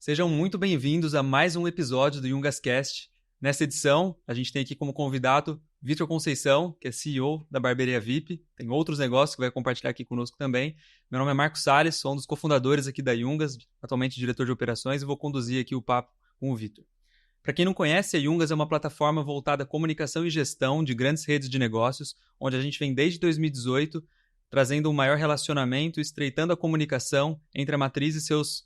Sejam muito bem-vindos a mais um episódio do Yungascast. Nessa edição, a gente tem aqui como convidado Vitor Conceição, que é CEO da Barbearia VIP. Tem outros negócios que vai compartilhar aqui conosco também. Meu nome é Marcos Salles, sou um dos cofundadores aqui da Yungas, atualmente diretor de operações, e vou conduzir aqui o papo com o Vitor. Para quem não conhece, a Yungas é uma plataforma voltada à comunicação e gestão de grandes redes de negócios, onde a gente vem desde 2018 trazendo um maior relacionamento, estreitando a comunicação entre a matriz e seus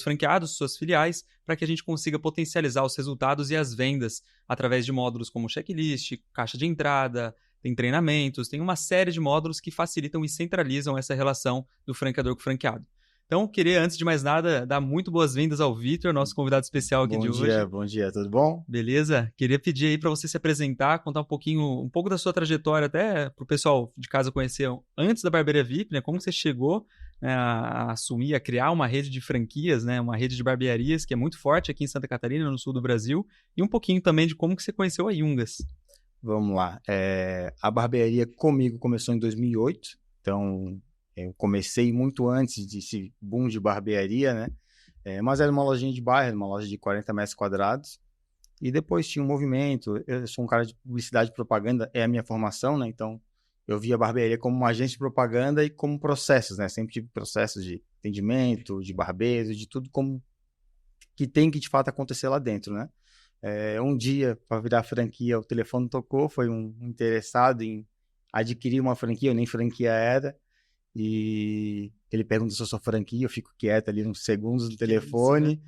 franqueados, suas filiais, para que a gente consiga potencializar os resultados e as vendas através de módulos como checklist, caixa de entrada, tem treinamentos, tem uma série de módulos que facilitam e centralizam essa relação do franqueador com o franqueado. Então, queria, antes de mais nada, dar muito boas-vindas ao Vitor, nosso convidado especial aqui de hoje. Bom dia, tudo bom? Beleza? Queria pedir aí para você se apresentar, contar um pouco da sua trajetória, até para o pessoal de casa conhecer antes da Barbearia VIP, né? Como você chegou, né, a assumir, a criar uma rede de franquias, né? Uma rede de barbearias que é muito forte aqui em Santa Catarina, no sul do Brasil, e um pouquinho também de como que você conheceu a Yungas. Vamos lá. A barbearia comigo começou em 2008, então eu comecei muito antes desse boom de barbearia, né? Mas era uma lojinha de bairro, uma loja de 40 metros quadrados. E depois tinha um movimento. Eu sou um cara de publicidade e propaganda, é a minha formação, né? Então eu via a barbearia como uma agência de propaganda e como processos, né? Sempre tive processos de atendimento, de barbeiro, de tudo como que tem que de fato acontecer lá dentro, né? Um dia, para virar franquia, o telefone tocou, foi um interessado em adquirir uma franquia, eu nem franquia era. E ele pergunta se eu sou franquia, eu fico quieto ali uns segundos no telefone,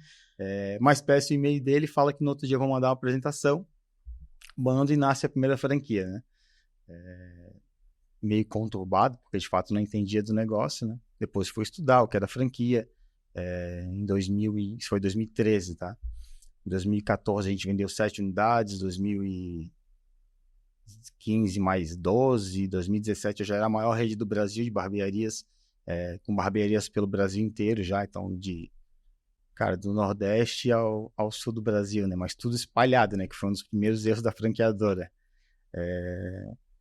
mas peço o e-mail dele e fala que no outro dia vão mandar uma apresentação, mando e nasce a primeira franquia, né? Meio conturbado, porque de fato não entendia do negócio, né? Depois fui estudar o que era franquia, em 2000 isso foi 2013, tá? Em 2014 a gente vendeu 7 unidades, 2015 mais 12, 2017 eu já era a maior rede do Brasil de barbearias, com barbearias pelo Brasil inteiro já, então do Nordeste ao Sul do Brasil, né? Mas tudo espalhado, né? Que foi um dos primeiros erros da franqueadora.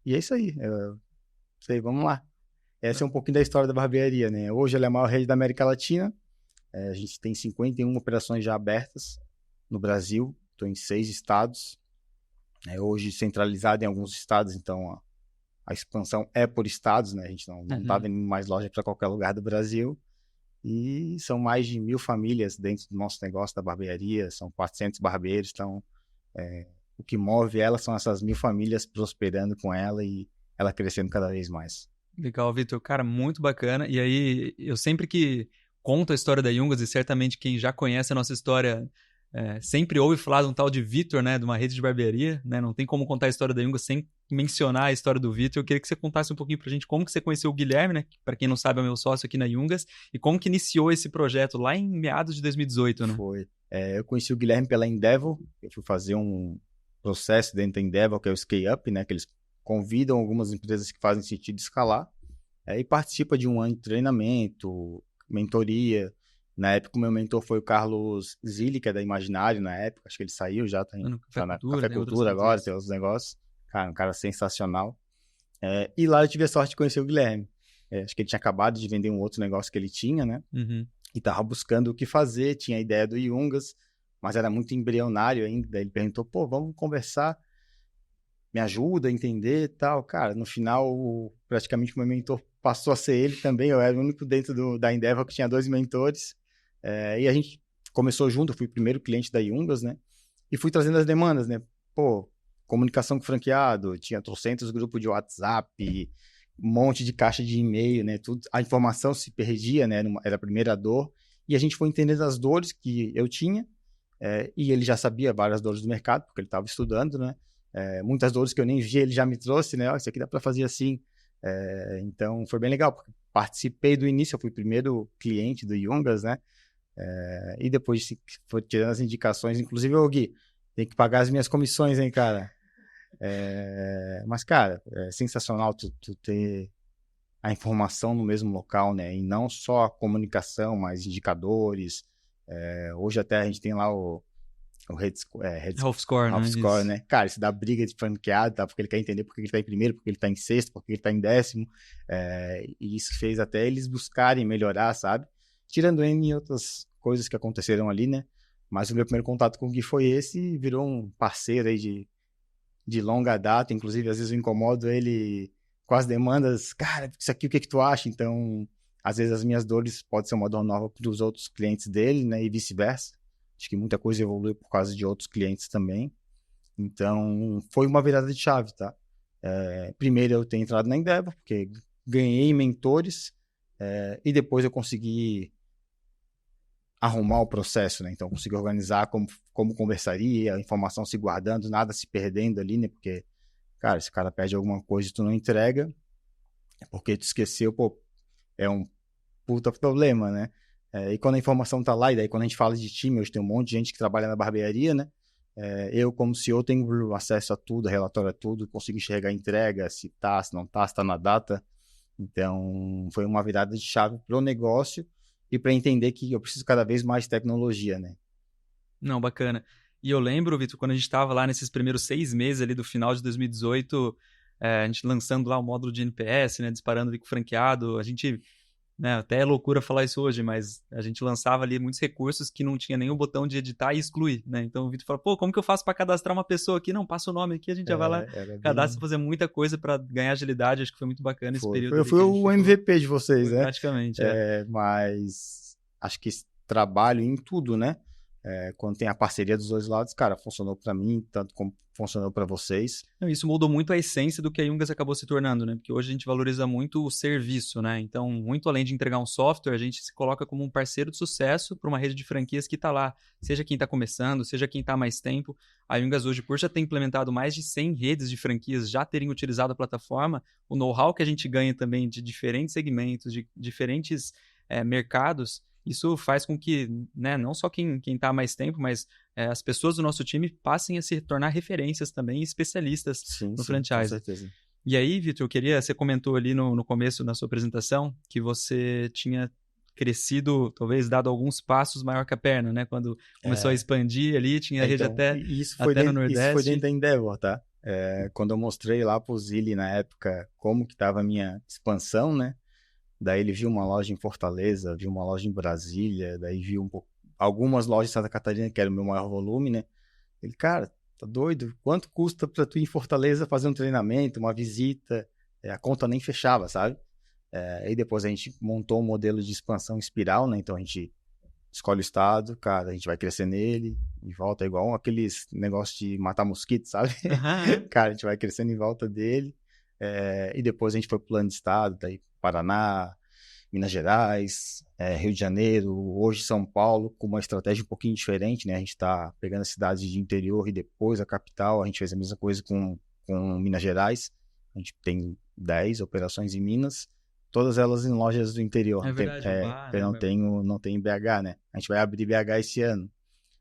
E é isso aí, vamos lá. Essa é um pouquinho da história da barbearia, né? Hoje ela é a maior rede da América Latina, a gente tem 51 operações já abertas no Brasil, estou em 6 estados, hoje centralizado em alguns estados, então a expansão é por estados, né? A gente não está vendendo mais loja para qualquer lugar do Brasil. E são mais de 1.000 famílias dentro do nosso negócio da barbearia, são 400 barbeiros, então o que move ela são essas 1.000 famílias prosperando com ela e ela crescendo cada vez mais. Legal, Vitor. Cara, muito bacana. E aí, eu sempre que conto a história da Yungas, e certamente quem já conhece a nossa história sempre ouve falar de um tal de Vitor, né, de uma rede de barbearia, né? Não tem como contar a história da Yungas sem mencionar a história do Vitor. Eu queria que você contasse um pouquinho pra gente como que você conheceu o Guilherme, né, que para quem não sabe é meu sócio aqui na Yungas, e como que iniciou esse projeto lá em meados de 2018, né? Foi. Eu conheci o Guilherme pela Endeavor, eu fui fazer um processo dentro da Endeavor, que é o Scale Up, né, que eles convidam algumas empresas que fazem sentido escalar, e participa de um ano de treinamento, mentoria. Na época, o meu mentor foi o Carlos Zilli, que é da Imaginário na época. Acho que ele saiu já, tá na Café Cultura agora, tem outros negócios. Cara, um cara sensacional. E lá eu tive a sorte de conhecer o Guilherme. Acho que ele tinha acabado de vender um outro negócio que ele tinha, né? Uhum. E tava buscando o que fazer, tinha a ideia do Yungas, mas era muito embrionário ainda. Daí ele perguntou, vamos conversar, me ajuda a entender e tal. Cara, no final, praticamente o meu mentor passou a ser ele também. Eu era o único dentro da Endeavor que tinha 2 mentores. E a gente começou junto, eu fui o primeiro cliente da Yungas, né? E fui trazendo as demandas, né? Comunicação com franqueado, tinha trocentos grupos de WhatsApp, um monte de caixa de e-mail, né? Tudo, a informação se perdia, né? Era a primeira dor. E a gente foi entendendo as dores que eu tinha, e ele já sabia várias dores do mercado, porque ele estava estudando, né? Muitas dores que eu nem vi, ele já me trouxe, né? Isso aqui dá para fazer assim. Então foi bem legal, porque participei do início, eu fui o primeiro cliente do Yungas, né? E depois foi tirando as indicações, inclusive o Gui, tem que pagar as minhas comissões, hein, cara? Mas, cara, é sensacional tu ter a informação no mesmo local, né? E não só a comunicação, mas indicadores. Hoje até a gente tem lá o Health Score, né? Cara, isso dá briga de franqueado, tá? Porque ele quer entender porque ele tá em primeiro, porque ele tá em sexto, porque ele tá em 10º. E isso fez até eles buscarem melhorar, sabe? Tirando N outras coisas que aconteceram ali, né? Mas o meu primeiro contato com o Gui foi esse e virou um parceiro aí de longa data. Inclusive, às vezes eu incomodo ele com as demandas. Cara, isso aqui, o que que tu acha? Então, às vezes as minhas dores podem ser uma dor nova para os outros clientes dele, né? E vice-versa. Acho que muita coisa evoluiu por causa de outros clientes também. Então, foi uma virada de chave, tá? Primeiro eu tenho entrado na Endeavor, porque ganhei mentores, e depois eu consegui arrumar o processo, né? Então, eu consegui organizar como conversaria, a informação se guardando, nada se perdendo ali, né? Porque, cara, se o cara pede alguma coisa e tu não entrega, é porque tu esqueceu, pô, é um puta problema, né? E quando a informação tá lá, e daí quando a gente fala de time, hoje tem um monte de gente que trabalha na barbearia, né? Eu, como CEO, tenho acesso a tudo, relatório a tudo, consigo enxergar a entrega, se tá, se não tá, se tá na data. Então, foi uma virada de chave pro negócio e para entender que eu preciso cada vez mais de tecnologia, né? Não, bacana. E eu lembro, Vitor, quando a gente estava lá nesses primeiros 6 meses ali do final de 2018, a gente lançando lá o módulo de NPS, né, disparando ali com o franqueado, a gente, né, até é loucura falar isso hoje, mas a gente lançava ali muitos recursos que não tinha nenhum botão de editar e excluir, né? Então o Vitor falou, pô, como que eu faço para cadastrar uma pessoa aqui? Não, passa o nome aqui, a gente já vai lá, Era cadastra, bem... fazer muita coisa para ganhar agilidade. Acho que foi muito bacana esse período Eu ali fui que a gente o ficou. MVP de vocês, Foi né? praticamente, Mas acho que esse trabalho em tudo, né? Quando tem a parceria dos dois lados, cara, funcionou para mim, tanto como funcionou para vocês. Não, isso mudou muito a essência do que a Yungas acabou se tornando, né? Porque hoje a gente valoriza muito o serviço, né? Então, muito além de entregar um software, a gente se coloca como um parceiro de sucesso para uma rede de franquias que está lá. Seja quem está começando, seja quem está há mais tempo. A Yungas hoje, por já ter implementado mais de 100 redes de franquias, já terem utilizado a plataforma, o know-how que a gente ganha também de diferentes segmentos, de diferentes mercados, isso faz com que, né, não só quem está há mais tempo, mas as pessoas do nosso time passem a se tornar referências também, especialistas Sim, no sim, com franchise. certeza. E aí, Vitor, você comentou ali no começo da sua apresentação que você tinha crescido, talvez dado alguns passos maior que a perna, né? Quando começou a expandir ali, tinha rede Então, até, isso no foi Nordeste. dentro da Endeavor, tá? Quando eu mostrei lá pro Zilli na época como que tava a minha expansão, né? Daí ele viu uma loja em Fortaleza, viu uma loja em Brasília, daí viu algumas lojas em Santa Catarina, que era o meu maior volume, né? Ele, cara, tá doido? Quanto custa pra tu ir em Fortaleza fazer um treinamento, uma visita? A conta nem fechava, sabe? Aí depois a gente montou um modelo de expansão espiral, né? Então a gente escolhe o estado, cara, a gente vai crescer nele, em volta, igual aqueles negócios de matar mosquito, sabe? Aham. Cara, a gente vai crescendo em volta dele. E depois a gente foi pro plano de estado, daí Paraná, Minas Gerais, Rio de Janeiro, hoje São Paulo, com uma estratégia um pouquinho diferente, né? A gente está pegando as cidades de interior e depois a capital. A gente fez a mesma coisa com Minas Gerais. A gente tem 10 operações em Minas, todas elas em lojas do interior. É verdade, Ubar, Eu né? não tenho BH, né? A gente vai abrir BH esse ano.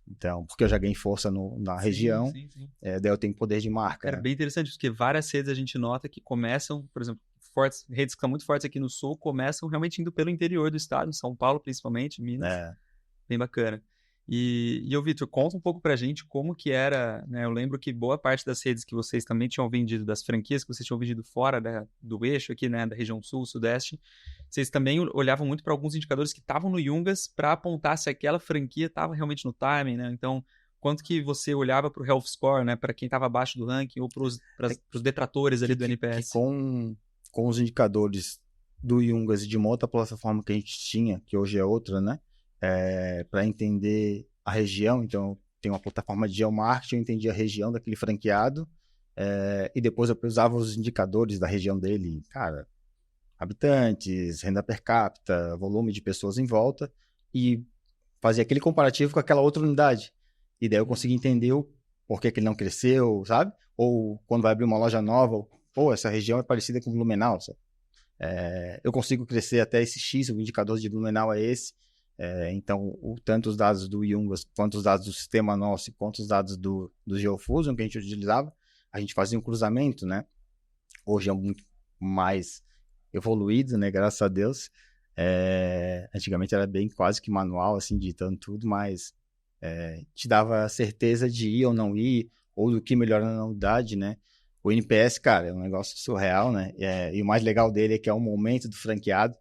Então, porque eu já ganhei força na Sim, região, sim, sim. daí eu tenho poder de marca, Cara, né? bem interessante, porque várias redes a gente nota que começam, por exemplo, fortes, redes que são muito fortes aqui no Sul, começam realmente indo pelo interior do estado, em São Paulo principalmente, Minas, É, bem bacana. E eu, Vitor, conta um pouco pra gente como que era, né? Eu lembro que boa parte das redes que vocês também tinham vendido, das franquias que vocês tinham vendido fora do eixo aqui, né, da região Sul, Sudeste, vocês também olhavam muito para alguns indicadores que estavam no Yungas para apontar se aquela franquia estava realmente no timing, né? Então, quanto que você olhava para o Health Score, né, para quem estava abaixo do ranking ou para os detratores ali do que NPS? com os indicadores do Yungas e de uma outra plataforma que a gente tinha, que hoje é outra, né? Para entender a região, então tem uma plataforma de geomarketing, eu entendi a região daquele franqueado, e depois eu usava os indicadores da região dele, cara, habitantes, renda per capita, volume de pessoas em volta, e fazia aquele comparativo com aquela outra unidade. E daí eu consegui entender o porquê que ele não cresceu, sabe? Ou quando vai abrir uma loja nova, pô, essa região é parecida com Blumenau, sabe? Eu consigo crescer até esse X, o indicador de Blumenau é esse. Então, tanto os dados do Yungas, quanto os dados do sistema nosso, quanto os dados do GeoFusion que a gente utilizava, a gente fazia um cruzamento, né? Hoje é muito mais evoluído, né? Graças a Deus. Antigamente era bem quase que manual, assim, digitando tudo, mas te dava certeza de ir ou não ir, ou do que melhorar na unidade, né? O NPS, cara, é um negócio surreal, né? E o mais legal dele é que é o momento do franqueado.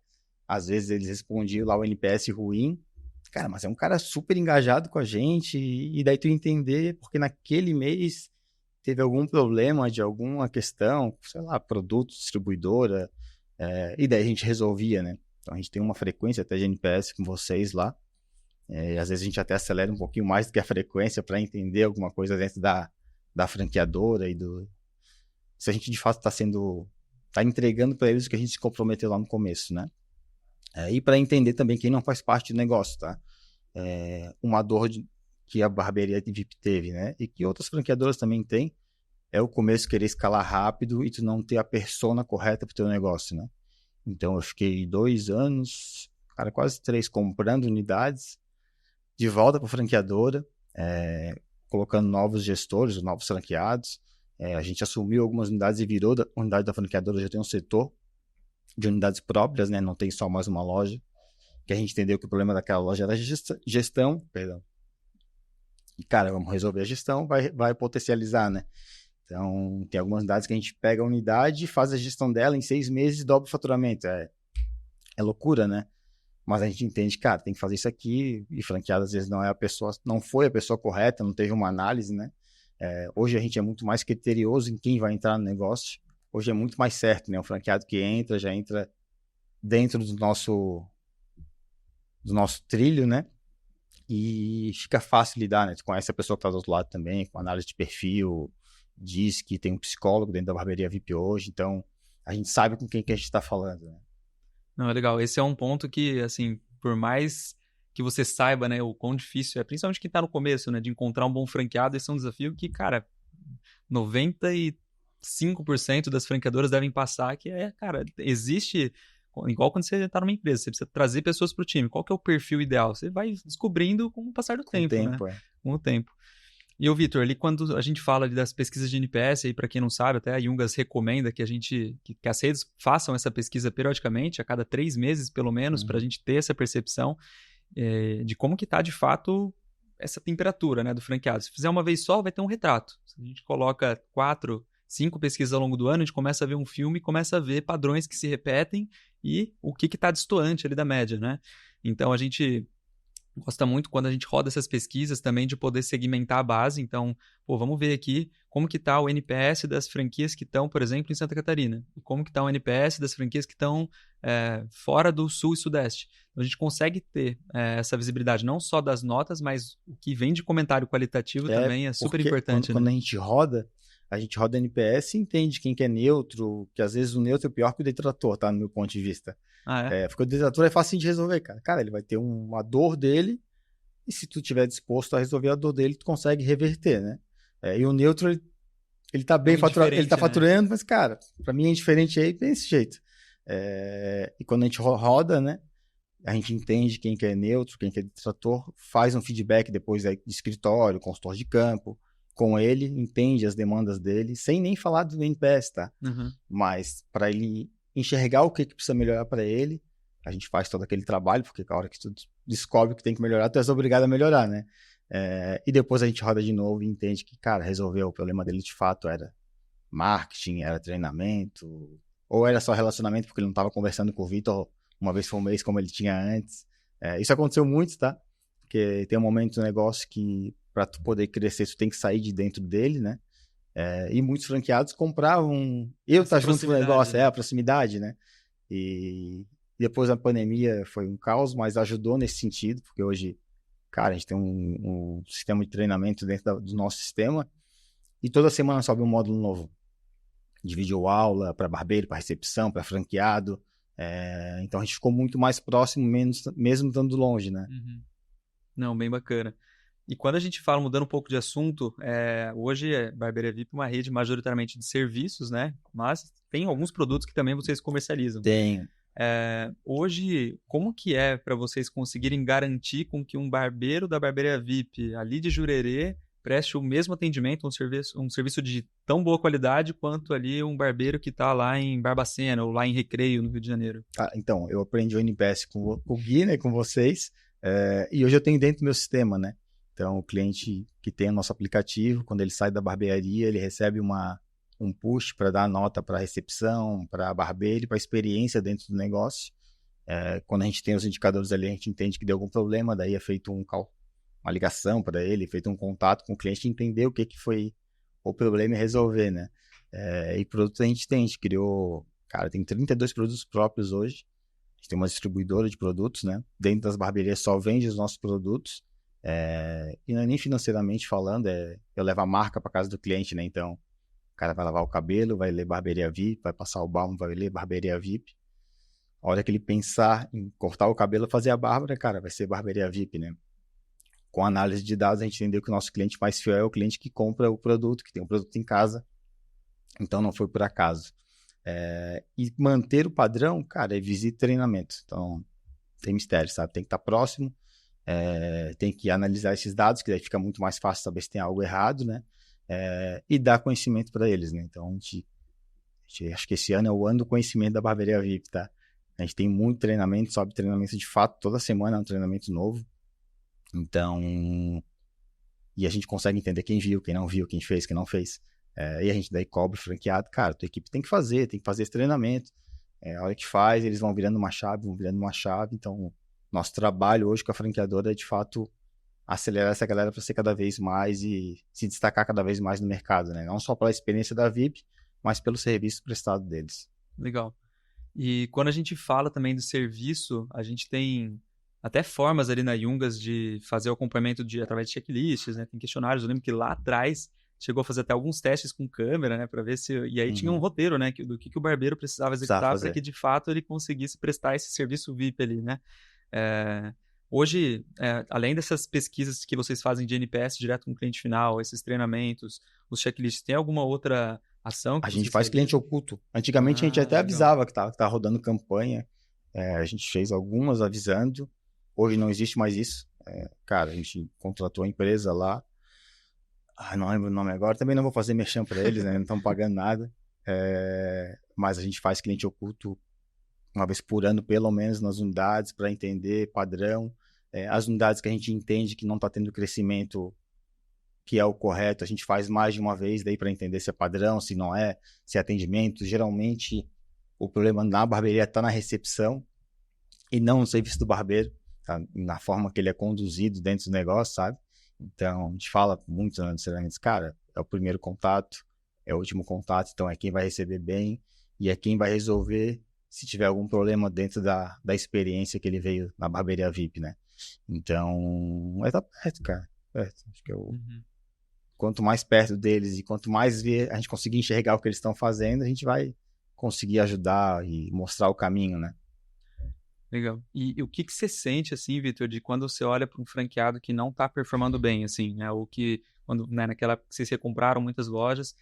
Às vezes eles respondiam lá o NPS ruim, Cara, mas é um cara super engajado com a gente, e daí tu entender porque naquele mês teve algum problema de alguma questão, sei lá, produto, distribuidora, e daí a gente resolvia, né? Então a gente tem uma frequência até de NPS com vocês lá, e às vezes a gente até acelera um pouquinho mais do que a frequência para entender alguma coisa dentro da franqueadora se a gente de fato tá entregando para eles o que a gente se comprometeu lá no começo, né? E para entender também quem não faz parte do negócio, tá? Uma dor que a barbearia de VIP teve, né? E que outras franqueadoras também têm, é o começo querer escalar rápido e tu não ter a persona correta para o teu negócio, né? Então eu fiquei 2 anos, cara, quase 3, comprando unidades de volta para a franqueadora, colocando novos gestores, novos franqueados. A gente assumiu algumas unidades e virou da unidade da franqueadora, já tem um setor de unidades próprias, né? Não tem só mais uma loja, que a gente entendeu que o problema daquela loja era gestão, perdão. E, cara, vamos resolver a gestão, vai potencializar, né? Então, tem algumas unidades que a gente pega a unidade, faz a gestão dela em 6 meses e dobra o faturamento. É loucura, né? Mas a gente entende, cara, tem que fazer isso aqui, e franqueado às vezes não foi a pessoa correta, não teve uma análise, né? Hoje a gente é muito mais criterioso em quem vai entrar no negócio. Hoje é muito mais certo, né? O franqueado que entra, já entra dentro do nosso trilho, né? E fica fácil lidar, né? Tu conhece a pessoa que está do outro lado também, com análise de perfil, diz que tem um psicólogo dentro da barbearia VIP hoje, então a gente sabe com quem que a gente está falando, né? Não, é legal. Esse é um ponto que, assim, por mais que você saiba, né, o quão difícil é, principalmente quem tá no começo, né, de encontrar um bom franqueado, esse é um desafio que, cara, 95% das franqueadoras devem passar, que cara, existe, igual quando você tá numa empresa, você precisa trazer pessoas pro time. Qual que é o perfil ideal? Você vai descobrindo com o passar do tempo, né? Com o tempo. E o Vitor, ali quando a gente fala das pesquisas de NPS, aí para quem não sabe, até a Yungas recomenda que que as redes façam essa pesquisa periodicamente, a cada 3 meses pelo menos, para a gente ter essa percepção de como que está de fato essa temperatura, né, do franqueado. Se fizer uma vez só, vai ter um retrato. Se a gente coloca 4, 5 pesquisas ao longo do ano, a gente começa a ver um filme e começa a ver padrões que se repetem e o que está destoante ali da média, né? Então a gente gosta muito quando a gente roda essas pesquisas também de poder segmentar a base. Então, vamos ver aqui como que está o NPS das franquias que estão, por exemplo, em Santa Catarina. E como que está o NPS das franquias que estão fora do Sul e Sudeste. Então, a gente consegue ter essa visibilidade não só das notas, mas o que vem de comentário qualitativo também é super importante. Quando a gente roda NPS e entende quem que é neutro, que às vezes o neutro é pior que o detrator, tá? No meu ponto de vista. Porque o detrator é fácil de resolver, cara. Cara, ele vai ter uma dor dele, e se tu estiver disposto a resolver a dor dele, tu consegue reverter, né? E o neutro, ele tá bem faturando, ele tá faturando, mas, cara, pra mim é indiferente aí, desse jeito. E quando a gente roda, né? A gente entende quem que é neutro, quem que é detrator, faz um feedback depois de escritório, consultor de campo, com ele, entende as demandas dele, sem nem falar do NPS, tá? Uhum. Mas para ele enxergar o que precisa melhorar para ele, a gente faz todo aquele trabalho, porque a hora que tu descobre o que tem que melhorar, tu és obrigado a melhorar, né? E depois a gente roda de novo e entende que, cara, resolveu o problema dele de fato, era marketing, era treinamento, ou era só relacionamento, porque ele não estava conversando com o Vitor uma vez por mês como ele tinha antes. Isso aconteceu muito, tá? Porque tem um momento do negócio que para tu poder crescer, tu tem que sair de dentro dele, né? E muitos franqueados compravam... tá junto no negócio, né? A proximidade, né? E depois da pandemia foi um caos, mas ajudou nesse sentido, porque hoje, cara, a gente tem um sistema de treinamento dentro do nosso sistema e toda semana sobe um módulo novo de videoaula para barbeiro, para recepção, para franqueado. Então a gente ficou muito mais próximo, mesmo estando longe, né? Uhum. Não, bem bacana. E quando a gente fala, mudando um pouco de assunto, hoje a Barbearia VIP é uma rede majoritariamente de serviços, né? Mas tem alguns produtos que também vocês comercializam. Tem. Hoje, como que é para vocês conseguirem garantir com que um barbeiro da Barbearia VIP ali de Jurerê preste o mesmo atendimento, um serviço de tão boa qualidade quanto ali um barbeiro que está lá em Barbacena ou lá em Recreio, no Rio de Janeiro? Então, eu aprendi o NPS com o Gui, né, com vocês, e hoje eu tenho dentro do meu sistema, né? Então, o cliente que tem o nosso aplicativo, quando ele sai da barbearia, ele recebe um push para dar nota para a recepção, para barbeiro, para a experiência dentro do negócio. Quando a gente tem os indicadores ali, a gente entende que deu algum problema, daí é feito uma ligação para ele, feito um contato com o cliente, entender o que foi o problema e resolver, né? E produtos a gente criou, cara, tem 32 produtos próprios hoje. A gente tem uma distribuidora de produtos, né? Dentro das barbearias só vende os nossos produtos. E não é nem financeiramente falando, eu levo a marca para casa do cliente, né? Então, o cara vai lavar o cabelo, vai ler Barbearia VIP, vai passar o balmo, vai ler Barbearia VIP. A hora que ele pensar em cortar o cabelo e fazer a barba, cara, vai ser Barbearia VIP, né? Com análise de dados, a gente entendeu que o nosso cliente mais fiel é o cliente que compra o produto, que tem o produto em casa. Então, não foi por acaso. E manter o padrão, cara, é visita e treinamento. Então, tem mistério, sabe? Tem que estar próximo, tem que analisar esses dados, que daí fica muito mais fácil saber se tem algo errado, né? E dar conhecimento para eles, né? Então, acho que esse ano é o ano do conhecimento da Barbearia VIP, tá? A gente tem muito treinamento, sobe treinamento de fato, toda semana é um treinamento novo. Então, e a gente consegue entender quem viu, quem não viu, quem fez, quem não fez. E a gente daí cobra o franqueado, cara, tua equipe tem que fazer esse treinamento. A hora que faz, eles vão virando uma chave, Então, nosso trabalho hoje com a franqueadora é, de fato, acelerar essa galera para ser cada vez mais e se destacar cada vez mais no mercado, né? Não só pela experiência da VIP, mas pelo serviço prestado deles. Legal. E quando a gente fala também do serviço, a gente tem até formas ali na Yungas de fazer o acompanhamento através de checklists, né? Tem questionários. Eu lembro que lá atrás chegou a fazer até alguns testes com câmera, né? Para ver se... E aí tinha um roteiro, né? Do que o barbeiro precisava executar para que, de fato, ele conseguisse prestar esse serviço VIP ali, né? Hoje, além dessas pesquisas que vocês fazem de NPS direto com o cliente final, esses treinamentos, os checklists, tem alguma outra ação que a gente faz cliente oculto. Antigamente a gente até avisava que tá rodando campanha. A gente fez algumas avisando. Hoje não existe mais isso. Cara, a gente contratou a empresa lá. Não lembro o nome agora. Também não vou fazer merchan para eles, né? Não estão pagando nada. Mas a gente faz cliente oculto uma vez por ano, pelo menos, nas unidades, para entender padrão. As unidades que a gente entende que não está tendo crescimento que é o correto, a gente faz mais de uma vez daí para entender se é padrão, se não é, se é atendimento. Geralmente, o problema na barbearia está na recepção e não no serviço do barbeiro, tá? Na forma que ele é conduzido dentro do negócio, sabe? Então, a gente fala muito nos treinamentos, cara, é o primeiro contato, é o último contato, então é quem vai receber bem e é quem vai resolver se tiver algum problema dentro da experiência que ele veio na barbearia VIP, né? Então, tá perto, cara. Perto. Acho que quanto mais perto deles e quanto mais a gente conseguir enxergar o que eles estão fazendo, a gente vai conseguir ajudar e mostrar o caminho, né? Legal. E o que você sente, assim, Vitor, de quando você olha para um franqueado que não está performando bem, assim, né? Ou que, quando, né, naquela época que vocês recompraram muitas lojas,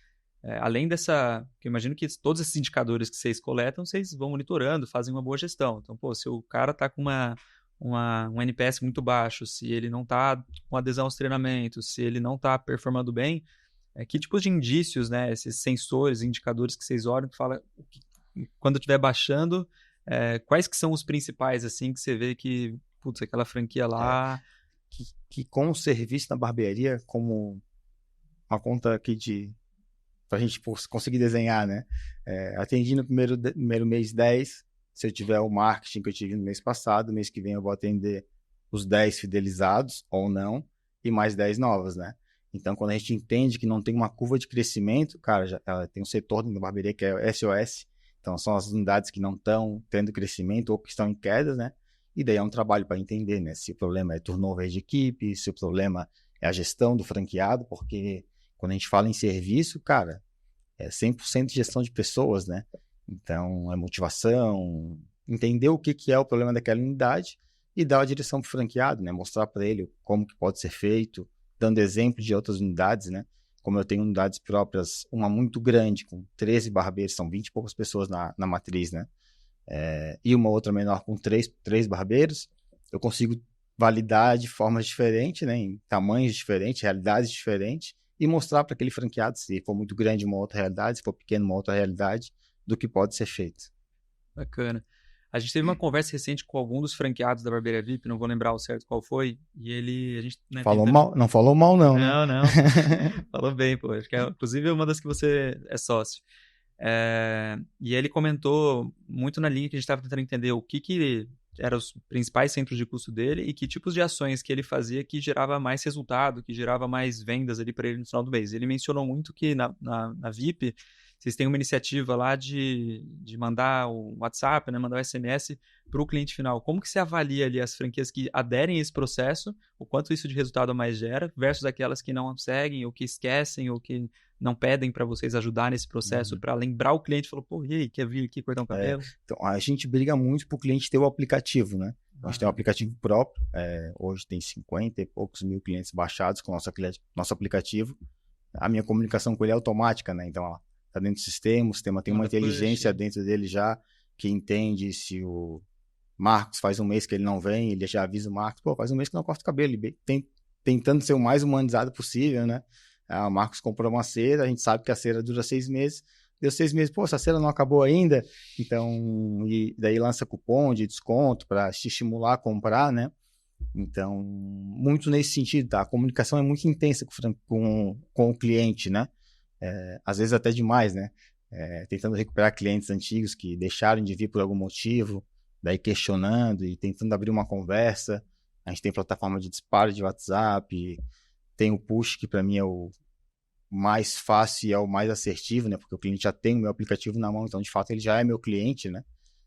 além dessa... Que eu imagino que todos esses indicadores que vocês coletam, vocês vão monitorando, fazem uma boa gestão. Então, pô, se o cara está com um NPS muito baixo, se ele não está com adesão aos treinamentos, se ele não está performando bem, que tipos de indícios, né, esses sensores, indicadores que vocês olham, que fala quando estiver baixando, quais que são os principais, assim, que você vê que, putz, aquela franquia lá... Que com o serviço na barbearia, como uma conta aqui pra gente conseguir desenhar, né? Atendi no primeiro mês 10, se eu tiver o marketing que eu tive no mês passado, mês que vem eu vou atender os 10 fidelizados ou não, e mais 10 novos, né? Então, quando a gente entende que não tem uma curva de crescimento, cara, tem um setor da barbearia que é o SOS, então são as unidades que não estão tendo crescimento ou que estão em quedas, né? E daí é um trabalho para entender, né? Se o problema é turnover de equipe, se o problema é a gestão do franqueado, porque quando a gente fala em serviço, cara, é 100% de gestão de pessoas, né? Então, é motivação, entender o que é o problema daquela unidade e dar a direção para o franqueado, né? Mostrar para ele como que pode ser feito, dando exemplo de outras unidades, né? Como eu tenho unidades próprias, uma muito grande, com 13 barbeiros, são 20 e poucas pessoas na matriz, né? E uma outra menor com 3 barbeiros, eu consigo validar de formas diferentes, né? Em tamanhos diferentes, realidades diferentes, e mostrar para aquele franqueado, se for muito grande uma outra realidade, se for pequeno uma outra realidade, do que pode ser feito. Bacana. A gente teve uma conversa recente com algum dos franqueados da Barbearia VIP, não vou lembrar o certo qual foi, e a gente... Né, falou mal? Não falou mal não, não, né? Não. Falou bem, pô. Acho que inclusive é uma das que você é sócio. E ele comentou muito na linha que a gente estava tentando entender o que eram os principais centros de custo dele e que tipos de ações que ele fazia que gerava mais resultado, que gerava mais vendas ali para ele no final do mês. Ele mencionou muito que na VIP vocês têm uma iniciativa lá de mandar o WhatsApp, né, mandar o SMS para o cliente final. Como que você avalia ali as franquias que aderem a esse processo, o quanto isso de resultado mais gera, versus aquelas que não seguem, ou que esquecem, ou que não pedem para vocês ajudar nesse processo, para lembrar o cliente, falou, pô, e aí, quer vir aqui cortar um cabelo? Então, a gente briga muito para o cliente ter o aplicativo, né? A gente tem um aplicativo próprio, hoje tem 50 e poucos mil clientes baixados com o nosso aplicativo. A minha comunicação com ele é automática, né? Então, ó, tá dentro do sistema, o sistema tem uma inteligência dentro dele já, que entende se o Marcos faz um mês que ele não vem, ele já avisa o Marcos, pô, faz um mês que não corta o cabelo, ele tentando ser o mais humanizado possível, né? O Marcos comprou uma cera, a gente sabe que a cera dura 6 meses, deu 6 meses, pô, essa cera não acabou ainda, então, e daí lança cupom de desconto para te estimular a comprar, né? Então, muito nesse sentido, tá? A comunicação é muito intensa com o cliente, né? Às vezes até demais, né? Tentando recuperar clientes antigos que deixaram de vir por algum motivo, daí questionando e tentando abrir uma conversa. A gente tem plataforma de disparo de WhatsApp, tem o push, que para mim é o mais fácil e é o mais assertivo, né? Porque o cliente já tem o meu aplicativo na mão, então de fato ele já é meu cliente, né?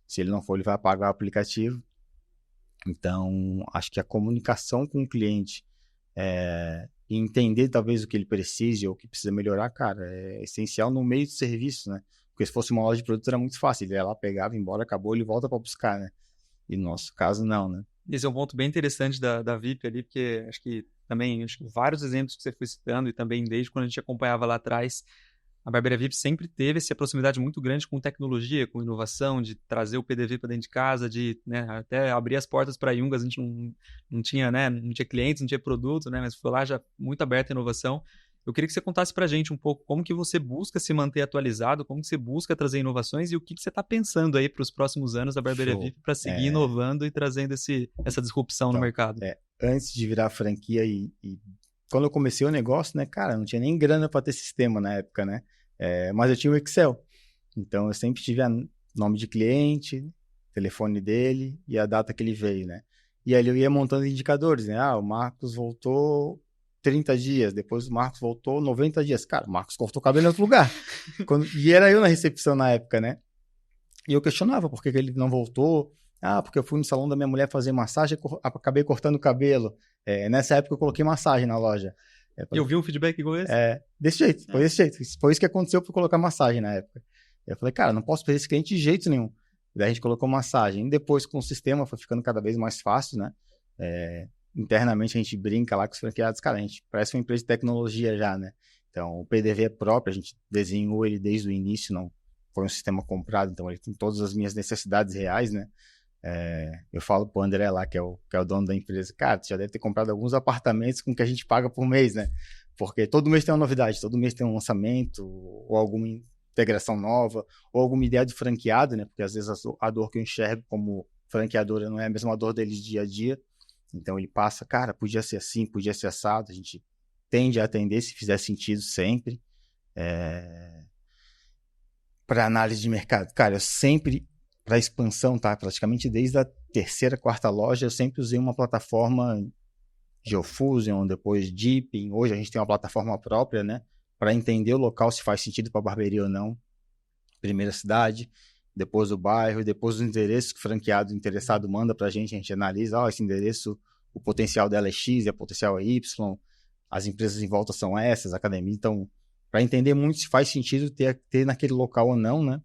Se ele não for, ele vai apagar o aplicativo. Então, acho que a comunicação com o cliente e entender talvez o que ele precise ou o que precisa melhorar, cara, é essencial no meio do serviço, né? Porque se fosse uma loja de produto era muito fácil, ele ia lá, pegava, ia embora, acabou, ele volta para buscar, né? E no nosso caso, não, né? Esse é um ponto bem interessante da VIP ali, porque acho que vários exemplos que você foi citando e também desde quando a gente acompanhava lá atrás, a Barbearia VIP sempre teve essa proximidade muito grande com tecnologia, com inovação, de trazer o PDV para dentro de casa, de, né, até abrir as portas para a Yungas. A gente não tinha, né, não tinha clientes, não tinha produto, né, mas foi lá já muito aberta a inovação. Eu queria que você contasse para a gente um pouco como que você busca se manter atualizado, como que você busca trazer inovações e o que você está pensando aí para os próximos anos da Barbearia VIP para seguir inovando e trazendo essa disrupção no mercado. Antes de virar franquia e quando eu comecei o negócio, né, cara, não tinha nem grana para ter sistema na época, né? Mas eu tinha o Excel. Então, eu sempre tive nome de cliente, telefone dele e a data que ele veio, né? E ali eu ia montando indicadores, né? O Marcos voltou 30 dias, depois o Marcos voltou 90 dias. Cara, o Marcos cortou o cabelo em outro lugar. E era eu na recepção na época, né? E eu questionava por que ele não voltou. Porque eu fui no salão da minha mulher fazer massagem e acabei cortando o cabelo. Nessa época eu coloquei massagem na loja. E eu vi um feedback igual esse? Desse jeito, foi desse jeito. Foi isso que aconteceu para colocar massagem na época. Eu falei, cara, não posso perder esse cliente de jeito nenhum. Daí a gente colocou massagem. E depois, com o sistema, foi ficando cada vez mais fácil, né? Internamente a gente brinca lá com os franqueados, cara, a gente parece uma empresa de tecnologia já, né? Então, o PDV é próprio, a gente desenhou ele desde o início, não foi um sistema comprado, então ele tem todas as minhas necessidades reais, né? Eu falo pro André lá, que é o dono da empresa, cara, você já deve ter comprado alguns apartamentos com o que a gente paga por mês, né? Porque todo mês tem uma novidade, todo mês tem um lançamento, ou alguma integração nova, ou alguma ideia de franqueado, né? Porque às vezes a dor que eu enxergo como franqueadora não é a mesma dor deles dia a dia. Então ele passa, cara, podia ser assim, podia ser assado, a gente tende a atender se fizer sentido sempre. Para análise de mercado, cara, eu sempre, para expansão, tá? Praticamente desde a terceira, quarta loja, eu sempre usei uma plataforma Geofusion, depois Deepin. Hoje a gente tem uma plataforma própria, né? Para entender o local, se faz sentido para barbearia ou não. Primeira cidade, depois o bairro, depois os endereços que o franqueado interessado manda para a gente analisa, esse endereço, o potencial dela é X e o potencial é Y, as empresas em volta são essas, academia. Então, para entender muito se faz sentido ter naquele local ou não, né?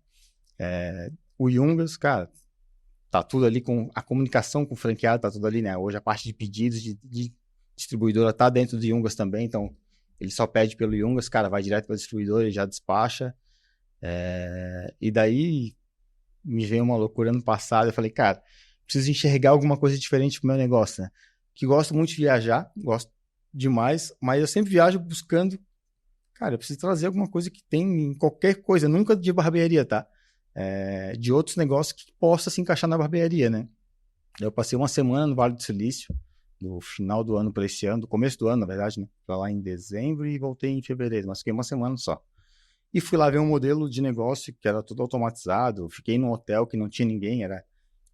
O Yungas, cara, tá tudo ali com a comunicação com o franqueado, tá tudo ali, né? Hoje a parte de pedidos de distribuidora tá dentro do Yungas também, então ele só pede pelo Yungas, cara, vai direto para o distribuidor, ele já despacha. E daí me veio uma loucura ano passado, eu falei, cara, preciso enxergar alguma coisa diferente pro meu negócio, né? Que gosto muito de viajar, gosto demais, mas eu sempre viajo buscando, cara, eu preciso trazer alguma coisa que tem em qualquer coisa, nunca de barbearia, tá? De outros negócios que possa se encaixar na barbearia, né? Eu passei uma semana no Vale do Silício, do final do ano para esse ano, do começo do ano, na verdade, né? Pra lá em dezembro e voltei em fevereiro, mas fiquei uma semana só. E fui lá ver um modelo de negócio que era tudo automatizado. Fiquei num hotel que não tinha ninguém.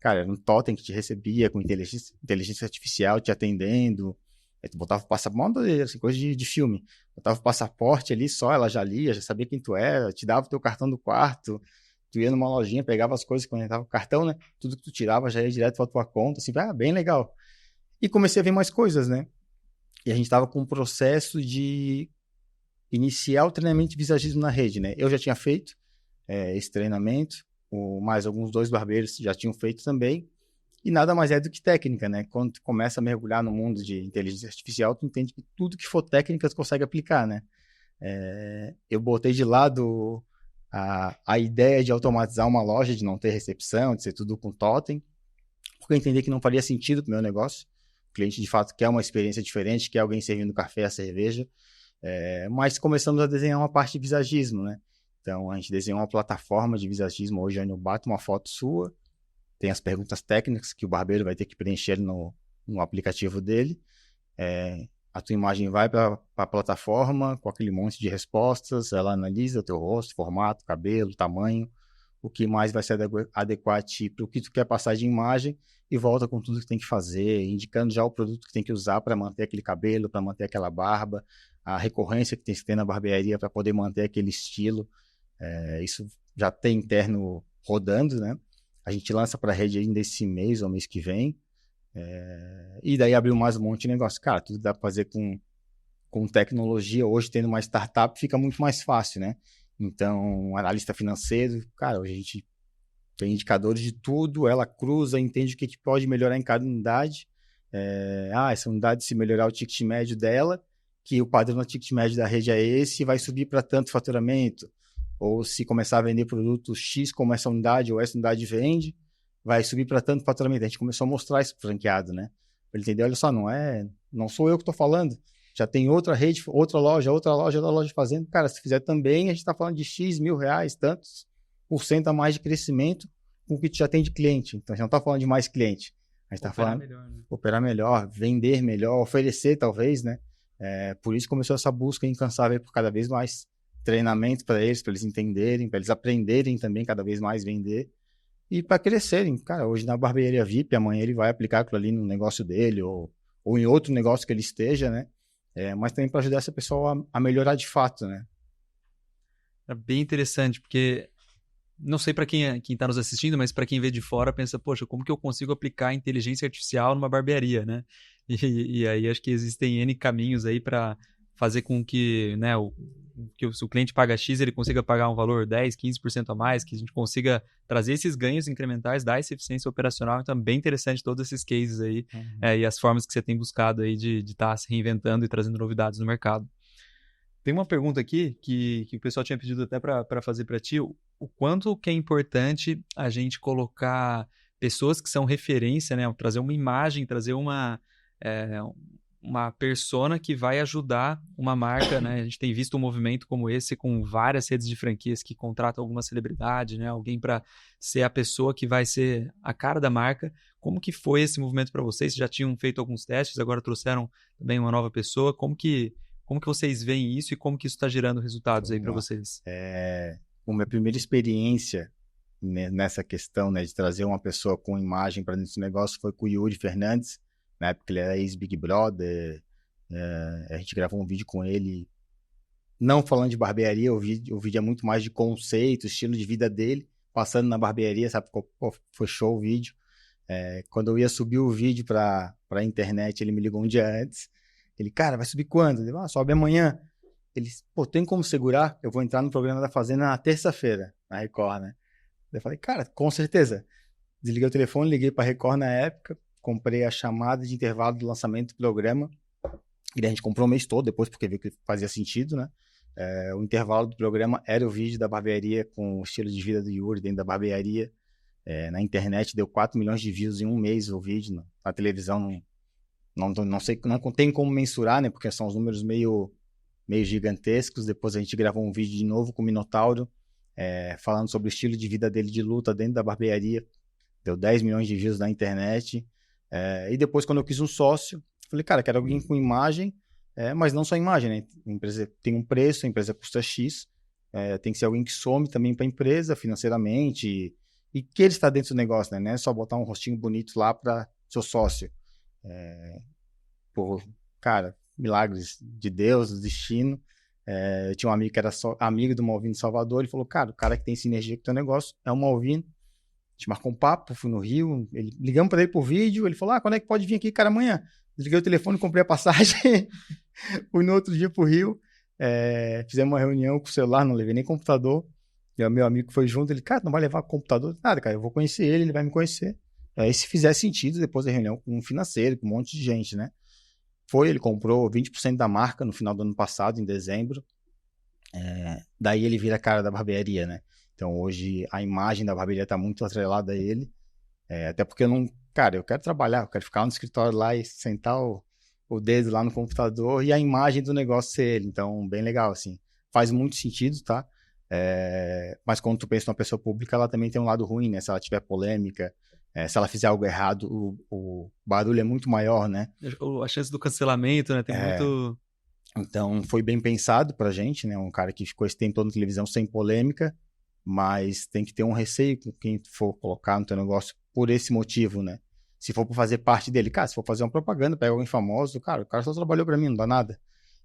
Cara, era um totem que te recebia com inteligência artificial te atendendo. Aí tu botava o passaporte, assim, coisa de filme. Botava o passaporte ali só, ela já lia, já sabia quem tu era, te dava o teu cartão do quarto. Tu ia numa lojinha, pegava as coisas, conectava o cartão, né? Tudo que tu tirava já ia direto pra tua conta, assim, bem legal. E comecei a ver mais coisas, né? E a gente tava com um processo de iniciar o treinamento de visagismo na rede, né? Eu já tinha feito esse treinamento, mais alguns 2 barbeiros já tinham feito também, e nada mais é do que técnica, né? Quando tu começa a mergulhar no mundo de inteligência artificial, tu entende que tudo que for técnica tu consegue aplicar, né? Eu botei de lado a ideia de automatizar uma loja, de não ter recepção, de ser tudo com totem, porque eu entendi que não faria sentido para o meu negócio. O cliente, de fato, quer uma experiência diferente, quer alguém servindo café, a cerveja. Mas começamos a desenhar uma parte de visagismo, né? Então, a gente desenhou uma plataforma de visagismo hoje, onde eu bato uma foto sua, tem as perguntas técnicas que o barbeiro vai ter que preencher no aplicativo dele. A tua imagem vai para a plataforma com aquele monte de respostas, ela analisa o teu rosto, formato, cabelo, tamanho, o que mais vai se adequar a ti para o que tu quer passar de imagem e volta com tudo que tem que fazer, indicando já o produto que tem que usar para manter aquele cabelo, para manter aquela barba, a recorrência que tem que ter na barbearia para poder manter aquele estilo. Isso já tem interno rodando, né? A gente lança para a rede ainda esse mês ou mês que vem. E daí abriu mais um monte de negócio. Cara, tudo dá para fazer com tecnologia. Hoje, tendo uma startup, fica muito mais fácil, né? Então, analista financeiro, cara, hoje a gente tem indicadores de tudo, ela cruza, entende o que pode melhorar em cada unidade. Essa unidade, se melhorar o ticket médio dela, que o padrão do ticket médio da rede é esse, vai subir para tanto faturamento. Ou se começar a vender produto X como essa unidade ou essa unidade vende, vai subir para tanto faturamento. A gente começou a mostrar isso pro franqueado, né? Para ele entender, olha só, não sou eu que estou falando. Já tem outra rede, outra loja fazendo. Cara, se fizer também, a gente está falando de X mil reais, tantos por cento a mais de crescimento com o que tu já tem de cliente. Então, a gente não está falando de mais cliente. A gente está falando melhor, né? Operar melhor, vender melhor, oferecer talvez, né? Por isso começou essa busca incansável por cada vez mais treinamento para eles entenderem, para eles aprenderem também cada vez mais vender e para crescerem. Cara, hoje na barbearia VIP, amanhã ele vai aplicar aquilo ali no negócio dele ou em outro negócio que ele esteja, né? Mas também para ajudar essa pessoa a melhorar de fato, né? É bem interessante, porque não sei para quem está nos assistindo, mas para quem vê de fora pensa, poxa, como que eu consigo aplicar inteligência artificial numa barbearia, né? E aí acho que existem N caminhos aí para fazer com que, né, se o cliente paga X, ele consiga pagar um valor 10, 15% a mais, que a gente consiga trazer esses ganhos incrementais, dar essa eficiência operacional. Então, é bem interessante todos esses cases aí, e as formas que você tem buscado aí de estar se reinventando e trazendo novidades no mercado. Tem uma pergunta aqui que o pessoal tinha pedido até para fazer para ti, o quanto que é importante a gente colocar pessoas que são referência, né, trazer uma imagem, trazer uma persona que vai ajudar uma marca, né? A gente tem visto um movimento como esse com várias redes de franquias que contratam alguma celebridade, né? Alguém para ser a pessoa que vai ser a cara da marca. Como que foi esse movimento para vocês? Vocês já tinham feito alguns testes, agora trouxeram também uma nova pessoa. Como que vocês veem isso e como que isso está gerando resultados aí para vocês? A minha primeira experiência nessa questão, né, de trazer uma pessoa com imagem para dentro do negócio foi com o Yuri Fernandes. Na época ele era ex-Big Brother, a gente gravou um vídeo com ele, não falando de barbearia, o vídeo é muito mais de conceito, estilo de vida dele, passando na barbearia, sabe? Foi show o vídeo. Quando eu ia subir o vídeo para a internet, ele me ligou um dia antes. Ele, cara, vai subir quando? Ele, sobe amanhã. Ele, tem como segurar? Eu vou entrar no programa da Fazenda na terça-feira, na Record, né? Eu falei, cara, com certeza. Desliguei o telefone, liguei para a Record na época, comprei a chamada de intervalo do lançamento do programa, e a gente comprou o mês todo depois, porque viu que fazia sentido, né? O intervalo do programa era o vídeo da barbearia com o estilo de vida do Yuri dentro da barbearia. Na internet deu 4 milhões de views em um mês o vídeo, na televisão não sei, não tem como mensurar, né? Porque são os números meio gigantescos. Depois a gente gravou um vídeo de novo com o Minotauro, falando sobre o estilo de vida dele de luta dentro da barbearia. Deu 10 milhões de views na internet. E depois, quando eu quis um sócio, falei, cara, quero alguém com imagem, mas não só imagem, né? A empresa tem um preço, a empresa custa X, tem que ser alguém que some também para a empresa financeiramente e que ele está dentro do negócio, né? Não é só botar um rostinho bonito lá para seu sócio. Por, cara, milagres de Deus, do destino. Eu tinha um amigo que era amigo do Malvino de Salvador, ele falou, cara, o cara que tem sinergia com o teu negócio é o Malvino. A gente marcou um papo, fui no Rio, ligamos para ele por vídeo, ele falou, quando é que pode vir aqui, cara, amanhã? Desliguei o telefone, comprei a passagem, fui no outro dia pro Rio, fizemos uma reunião com o celular, não levei nem computador, e o meu amigo foi junto, ele, cara, não vai levar computador? Nada, cara, eu vou conhecer ele, ele vai me conhecer. Aí se fizer sentido, depois da reunião com um financeiro, com um monte de gente, né? Ele comprou 20% da marca no final do ano passado, em dezembro. Daí ele vira a cara da barbearia, né? Então hoje a imagem da barbearia tá muito atrelada a ele. Até porque eu quero trabalhar, eu quero ficar no escritório lá e sentar o dedo lá no computador e a imagem do negócio ser ele. Então, bem legal, assim. Faz muito sentido, tá? Mas quando tu pensa numa pessoa pública, ela também tem um lado ruim, né? Se ela tiver polêmica, se ela fizer algo errado, o barulho é muito maior, né? A chance do cancelamento, né? Tem muito... Então, foi bem pensado pra gente, né? Um cara que ficou esse tempo todo na televisão sem polêmica, mas tem que ter um receio com quem for colocar no teu negócio por esse motivo, né? Se for pra fazer parte dele, cara, se for fazer uma propaganda, pega alguém famoso, cara, o cara só trabalhou pra mim, não dá nada.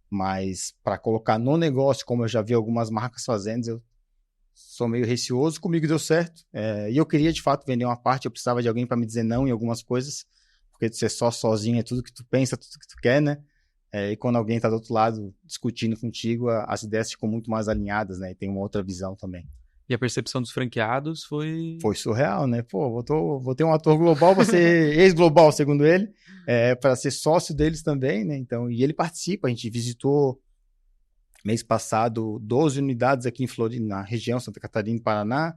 Mas pra colocar no negócio, como eu já vi algumas marcas fazendo, eu sou meio receoso, comigo deu certo. E eu queria, de fato, vender uma parte, eu precisava de alguém pra me dizer não em algumas coisas, porque de ser só sozinho é tudo que tu pensa, tudo que tu quer, né? E quando alguém tá do outro lado discutindo contigo, as ideias ficam muito mais alinhadas, né? E tem uma outra visão também. E a percepção dos franqueados foi... Foi surreal, né? Pô, vou ter um ator global, vou ser ex-global, segundo ele, para ser sócio deles também, né? Então, e ele participa, a gente visitou mês passado 12 unidades aqui em Floripa, na região Santa Catarina e Paraná.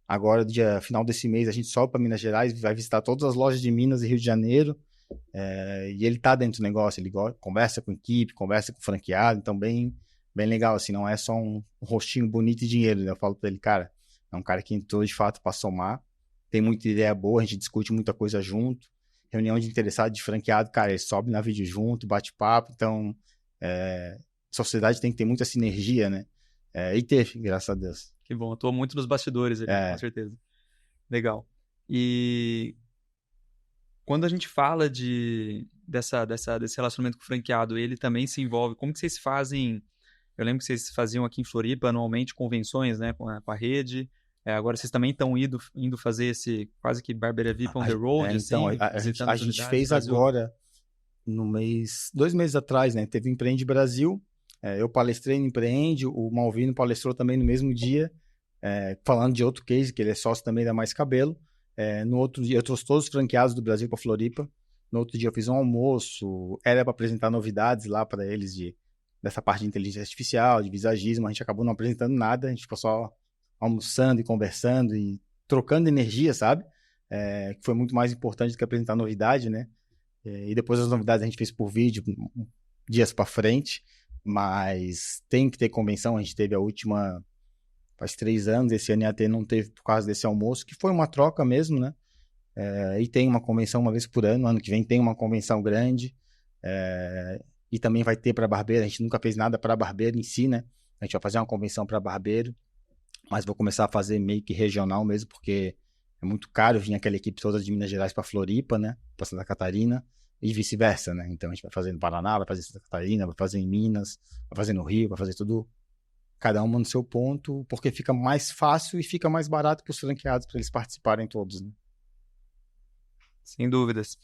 Agora, final desse mês, a gente sobe para Minas Gerais, vai visitar todas as lojas de Minas e Rio de Janeiro. E ele tá dentro do negócio, ele conversa com equipe, conversa com franqueado, então bem legal, assim, não é só um rostinho bonito e dinheiro, né? Eu falo pra ele, cara, é um cara que entrou de fato pra somar, tem muita ideia boa, a gente discute muita coisa junto, reunião de interessado, de franqueado, cara, ele sobe na vídeo junto, bate papo, então sociedade tem que ter muita sinergia, né? E teve, graças a Deus. Que bom, atuou muito nos bastidores ali, com certeza. Legal. E quando a gente fala desse relacionamento com o franqueado, ele também se envolve. Como que vocês fazem? Eu lembro que vocês faziam aqui em Floripa anualmente convenções, né, com a rede. Agora vocês também estão indo fazer esse quase que Barberia VIP on the road, então, assim, a gente fez agora, 2 meses atrás, né? Teve o Empreende Brasil. Eu palestrei no Empreende, o Malvino palestrou também no mesmo dia, falando de outro case, que ele é sócio também da Mais Cabelo. No outro dia, eu trouxe todos os franqueados do Brasil para Floripa. No outro dia, eu fiz um almoço. Era para apresentar novidades lá para eles dessa parte de inteligência artificial, de visagismo. A gente acabou não apresentando nada. A gente ficou só almoçando e conversando e trocando energia, sabe? Que foi muito mais importante do que apresentar novidade, né? E depois as novidades a gente fez por vídeo, dias para frente. Mas tem que ter convenção. A gente teve a última... Faz 3 anos, esse ano IAT não teve por causa desse almoço, que foi uma troca mesmo, né? E tem uma convenção uma vez por ano que vem tem uma convenção grande, e também vai ter para barbeiro. A gente nunca fez nada para barbeiro em si, né? A gente vai fazer uma convenção para barbeiro, mas vou começar a fazer meio que regional mesmo, porque é muito caro vir aquela equipe toda de Minas Gerais para Floripa, né? Para Santa Catarina, e vice-versa, né? Então a gente vai fazer no Paraná, vai fazer em Santa Catarina, vai fazer em Minas, vai fazer no Rio, vai fazer tudo, cada uma no seu ponto, porque fica mais fácil e fica mais barato para os franqueados, para eles participarem todos, né? Sem dúvidas.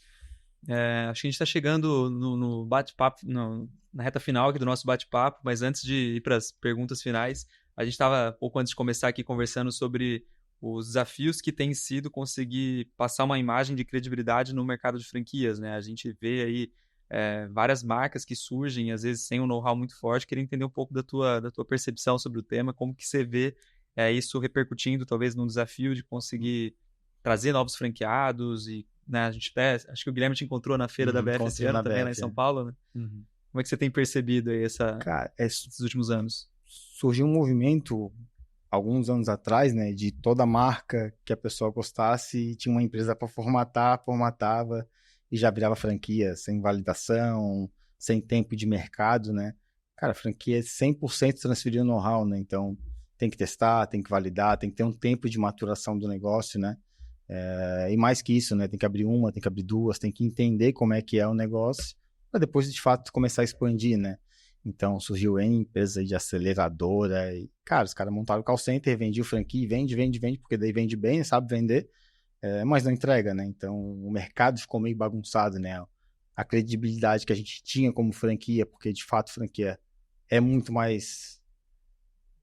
Acho que a gente está chegando no bate-papo, na reta final aqui do nosso bate-papo, mas antes de ir para as perguntas finais, a gente estava, pouco antes de começar aqui, conversando sobre os desafios que tem sido conseguir passar uma imagem de credibilidade no mercado de franquias, né? A gente vê aí várias marcas que surgem, às vezes sem um know-how muito forte. Queria entender um pouco da tua percepção sobre o tema, como que você vê isso repercutindo talvez num desafio de conseguir trazer novos franqueados e, né, a gente acho que o Guilherme te encontrou na feira da BF esse ano também, lá em São Paulo, né? Uhum. Como é que você tem percebido aí Cara, esses últimos anos? Surgiu um movimento alguns anos atrás, né, de toda marca que a pessoa gostasse e tinha uma empresa para formatava e já virava franquia, sem validação, sem tempo de mercado, né? Cara, franquia 100% transferiu know-how, né? Então, tem que testar, tem que validar, tem que ter um tempo de maturação do negócio, né? E mais que isso, né? Tem que abrir uma, tem que abrir duas, tem que entender como é que é o negócio para depois, de fato, começar a expandir, né? Então, surgiu N empresa de aceleradora e, cara, os caras montaram o call center, vendiam franquia, vende, porque daí vende bem, sabe vender, mas não entrega, né? Então, o mercado ficou meio bagunçado, né? A credibilidade que a gente tinha como franquia, porque, de fato, franquia é muito mais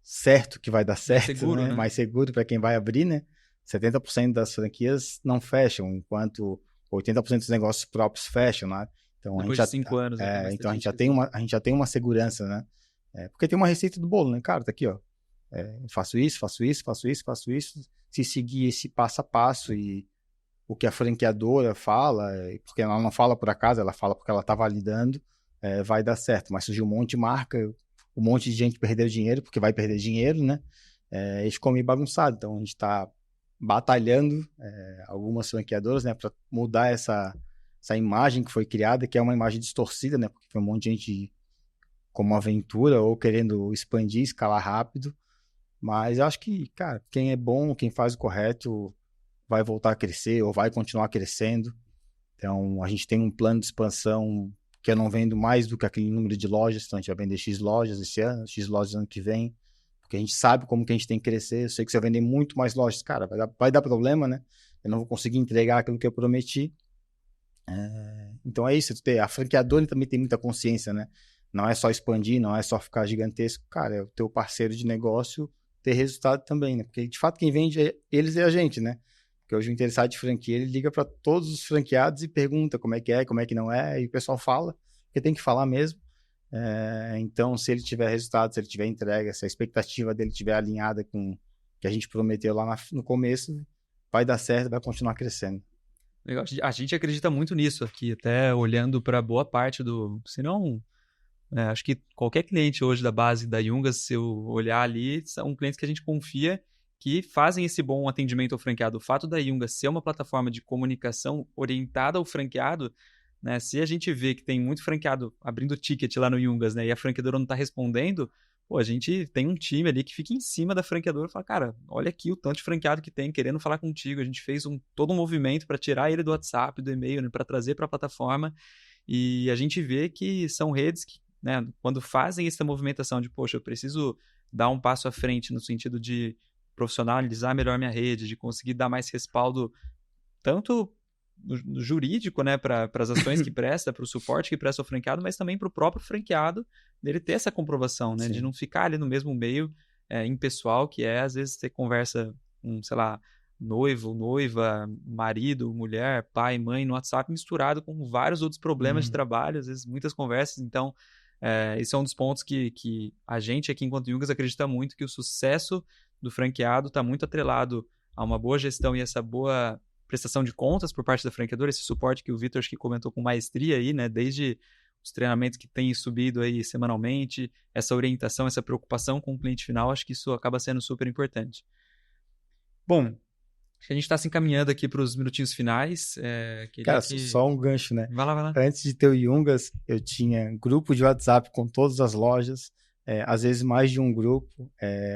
certo que vai dar certo, seguro, né? né? Mais seguro para quem vai abrir, né? 70% das franquias não fecham, enquanto 80% dos negócios próprios fecham, né? Então Depois de 5 anos, né? Tem uma então a gente já tem uma segurança, né? Porque tem uma receita do bolo, né? Cara, tá aqui, ó. Faço isso. Se seguir esse passo a passo e o que a franqueadora fala, porque ela não fala por acaso, ela fala porque ela tá validando, vai dar certo. Mas surgiu um monte de marca, um monte de gente perdeu dinheiro, porque vai perder dinheiro, né? E ficou meio bagunçado. Então a gente tá batalhando algumas franqueadoras, né, para mudar essa imagem que foi criada, que é uma imagem distorcida, né, porque foi um monte de gente como aventura ou querendo expandir, escalar rápido, mas eu acho que, cara, quem é bom, quem faz o correto, vai voltar a crescer ou vai continuar crescendo. Então, a gente tem um plano de expansão que eu não vendo mais do que aquele número de lojas, então a gente vai vender X lojas esse ano, X lojas ano que vem, porque a gente sabe como que a gente tem que crescer. Eu sei que se eu vender muito mais lojas, cara, vai dar problema, né? Eu não vou conseguir entregar aquilo que eu prometi. Então é isso, a franqueadora também tem muita consciência, né? Não é só expandir, não é só ficar gigantesco, cara, é o teu parceiro de negócio ter resultado também, né? Porque de fato quem vende eles é a gente, né? Porque hoje o interessado de franquia, ele liga para todos os franqueados e pergunta como é que não é, e o pessoal fala, porque tem que falar mesmo. Então, se ele tiver resultado, se ele tiver entrega, se a expectativa dele estiver alinhada com o que a gente prometeu lá no começo, vai dar certo, vai continuar crescendo. Legal. A gente acredita muito nisso aqui, até olhando para boa parte se não, acho que qualquer cliente hoje da base da Yungas, se eu olhar ali, são clientes que a gente confia que fazem esse bom atendimento ao franqueado. O fato da Yungas ser uma plataforma de comunicação orientada ao franqueado, né, se a gente vê que tem muito franqueado abrindo ticket lá no Yungas, né, e a franqueadora não está respondendo, pô, a gente tem um time ali que fica em cima da franqueadora e fala, cara, olha aqui o tanto de franqueado que tem querendo falar contigo. A gente fez todo um movimento para tirar ele do WhatsApp, do e-mail, né, para trazer para a plataforma. E a gente vê que são redes que, né, quando fazem essa movimentação de, poxa, eu preciso dar um passo à frente no sentido de profissionalizar melhor minha rede, de conseguir dar mais respaldo tanto no jurídico, né, para as ações que presta, para o suporte que presta ao franqueado, mas também para o próprio franqueado dele ter essa comprovação, né, de não ficar ali no mesmo meio impessoal, que às vezes você conversa com, sei lá, noivo, noiva, marido, mulher, pai, mãe no WhatsApp misturado com vários outros problemas de trabalho, às vezes muitas conversas. Então, esse é um dos pontos que a gente aqui enquanto Yungas acredita muito, que o sucesso do franqueado está muito atrelado a uma boa gestão e essa boa prestação de contas por parte da franqueadora, esse suporte que o Vitor acho que comentou com maestria aí, né, desde os treinamentos que tem subido aí semanalmente, essa orientação, essa preocupação com o cliente final, acho que isso acaba sendo super importante. Bom, acho que a gente está se encaminhando aqui para os minutinhos finais. Cara, só um gancho, né? Vai lá. Antes de ter o Yungas, eu tinha grupo de WhatsApp com todas as lojas, às vezes mais de um grupo,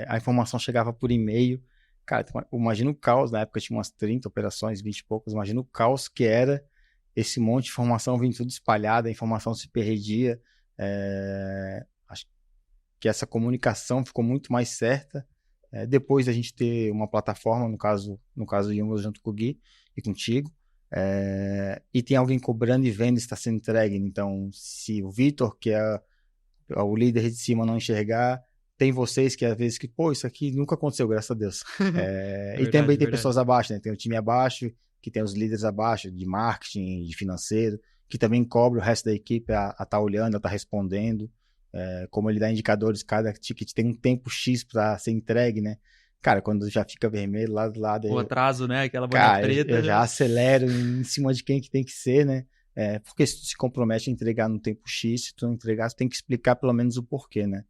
a informação chegava por e-mail. Cara, imagina o caos, na época tinha umas 30 operações, 20 e poucas, imagina o caos que era esse monte de informação vindo tudo espalhada, a informação se perdia. Acho que essa comunicação ficou muito mais certa depois da gente ter uma plataforma, no caso do Yungas junto com o Gui e contigo, e tem alguém cobrando e vendo se está sendo entregue. Então, se o Vitor, que é o líder de cima, não enxergar, tem vocês que às vezes pô, isso aqui nunca aconteceu, graças a Deus. E também tem pessoas abaixo, né? Tem o time abaixo, que tem os líderes abaixo, de marketing, de financeiro, que também cobra o resto da equipe a estar olhando, a estar respondendo. Como ele dá indicadores, cada ticket tem um tempo X para ser entregue, né? Cara, quando já fica vermelho lá do lado... O atraso, né? Aquela bolinha preta. Eu já acelero em cima de quem que tem que ser, né? Porque se tu se compromete a entregar no tempo X, se tu não entregar, tu tem que explicar pelo menos o porquê, né?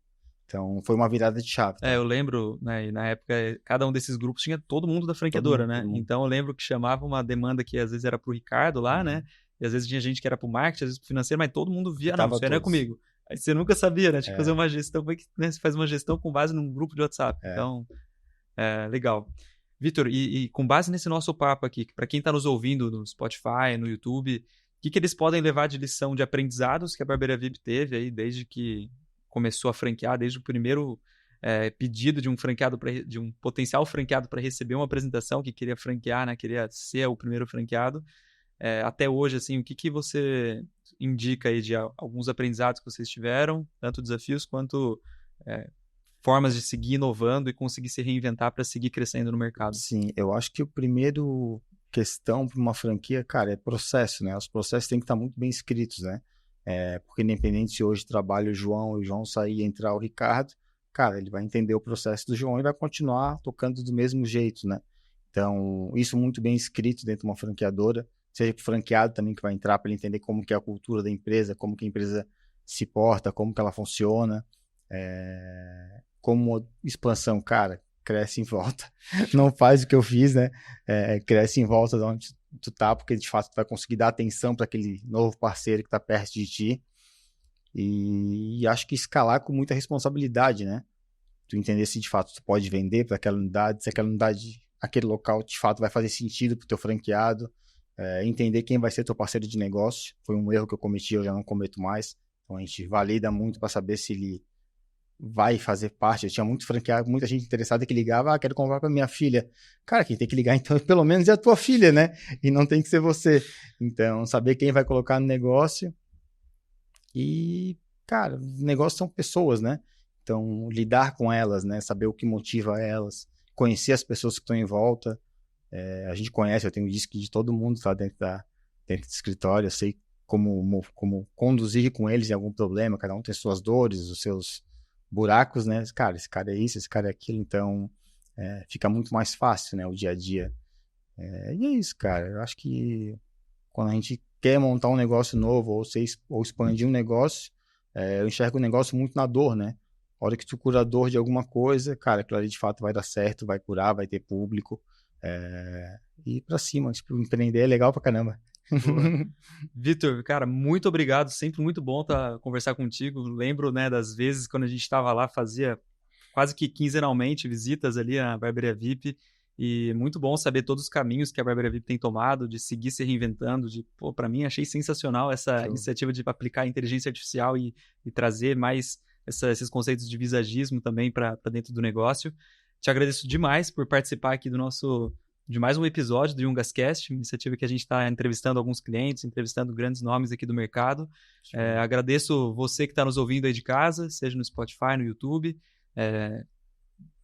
Então, foi uma virada de chave. Tá? Eu lembro, né, e na época, cada um desses grupos tinha todo mundo da franqueadora, né? Então, eu lembro que chamava uma demanda que às vezes era pro Ricardo lá, né? E às vezes tinha gente que era pro marketing, às vezes pro financeiro, mas todo mundo via, não, isso aí não é comigo. Aí você nunca sabia, né? Tinha que fazer uma gestão, né? Você faz uma gestão com base num grupo de WhatsApp. Então, legal. Vitor, e com base nesse nosso papo aqui, para quem está nos ouvindo no Spotify, no YouTube, o que eles podem levar de lição de aprendizados que a Barbearia VIP teve aí desde que começou a franquear, desde o primeiro pedido de um franqueado, de um potencial franqueado para receber uma apresentação que queria franquear, né? Queria ser o primeiro franqueado. Até hoje, assim, o que você indica aí de alguns aprendizados que vocês tiveram, tanto desafios quanto formas de seguir inovando e conseguir se reinventar para seguir crescendo no mercado? Sim, eu acho que o primeiro questão para uma franquia, cara, é processo, né? Os processos têm que estar muito bem escritos, né? Porque independente se hoje trabalha o João e o João sair e entrar o Ricardo, cara, ele vai entender o processo do João e vai continuar tocando do mesmo jeito, né? Então, isso muito bem escrito dentro de uma franqueadora, seja o franqueado também que vai entrar para ele entender como que é a cultura da empresa, como que a empresa se porta, como que ela funciona, como expansão, cara, cresce em volta. Não faz o que eu fiz, né? Cresce em volta de onde tu tá, porque de fato tu vai conseguir dar atenção para aquele novo parceiro que tá perto de ti. E acho que escalar com muita responsabilidade, né? Tu entender se de fato tu pode vender para aquela unidade, se aquela unidade, aquele local de fato vai fazer sentido pro teu franqueado, entender quem vai ser teu parceiro de negócio. Foi um erro que eu cometi, eu já não cometo mais. Então a gente valida muito para saber se ele vai fazer parte. Eu tinha muito franqueado, muita gente interessada que ligava, quero comprar para minha filha. Cara, quem tem que ligar então pelo menos é a tua filha, né? E não tem que ser você. Então, saber quem vai colocar no negócio. E, cara, negócios são pessoas, né? Então, lidar com elas, né? Saber o que motiva elas, conhecer as pessoas que estão em volta. A gente conhece, eu tenho disco de todo mundo tá dentro do escritório, eu sei como conduzir com eles em algum problema, cada um tem suas dores, os seus buracos, né? Cara, esse cara é isso, esse cara é aquilo, então fica muito mais fácil, né? O dia a dia. E é isso, cara. Eu acho que quando a gente quer montar um negócio novo ou expandir um negócio, eu enxergo o negócio muito na dor, né? A hora que tu cura a dor de alguma coisa, cara, aquilo ali de fato vai dar certo, vai curar, vai ter público. E ir pra cima, tipo, empreender é legal pra caramba. Vitor, cara, muito obrigado, sempre muito bom conversar contigo. Lembro, né, das vezes quando a gente estava lá, fazia quase que quinzenalmente visitas ali na Barbearia VIP, e muito bom saber todos os caminhos que a Barbearia VIP tem tomado, de seguir se reinventando, para mim achei sensacional essa iniciativa de aplicar a inteligência artificial e trazer mais esses conceitos de visagismo também para dentro do negócio. Te agradeço demais por participar aqui de mais um episódio do Yungascast, uma iniciativa que a gente está entrevistando alguns clientes, entrevistando grandes nomes aqui do mercado. Agradeço você que está nos ouvindo aí de casa, seja no Spotify, no YouTube.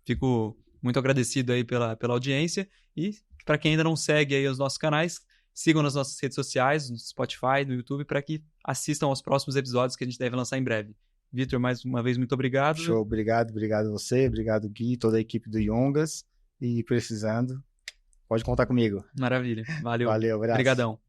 Fico muito agradecido aí pela audiência. E para quem ainda não segue aí os nossos canais, sigam nas nossas redes sociais, no Spotify, no YouTube, para que assistam aos próximos episódios que a gente deve lançar em breve. Vitor, mais uma vez, muito obrigado. Show, obrigado a você, obrigado Gui, toda a equipe do Yungas, e precisando, pode contar comigo. Maravilha, valeu. Valeu, abraço. Obrigadão.